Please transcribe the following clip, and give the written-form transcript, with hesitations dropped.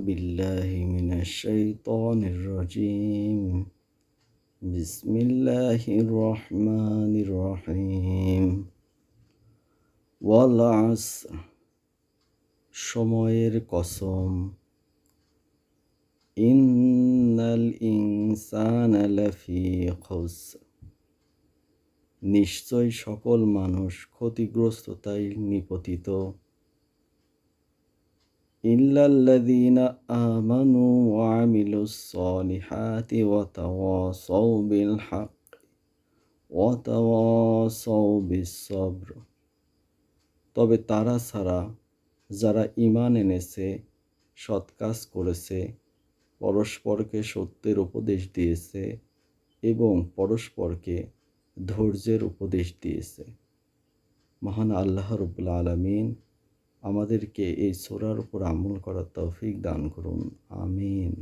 بالله من الشيطان الرجيم بسم الله الرحمن الرحيم والعصر সময়ের কসম ইন্নাল ইনসানা লাফি খুসর নিশ্চয় সকল মানুষ ক্ষতিগ্রস্ততায় নিপতিত ইল্লাল্লাযীনা আমানু ওয়া আমিলুস সলিহাতি ওয়া তাওয়াসাউ বিল হক ওয়া তাওয়াসাউ বিস সবর তবে তারা ছাড়া যারা ঈমান এনেছে সৎ কাজ করেছে পরস্পরকে সত্যের উপদেশ দিয়েছে এবং পরস্পরকে ধৈর্যের উপদেশ দিয়েছে। মহান আল্লাহ রাব্বুল আলামিন আমাদেরকে এই সূরার উপর আমল করার তৌফিক দান করুন। আমিন।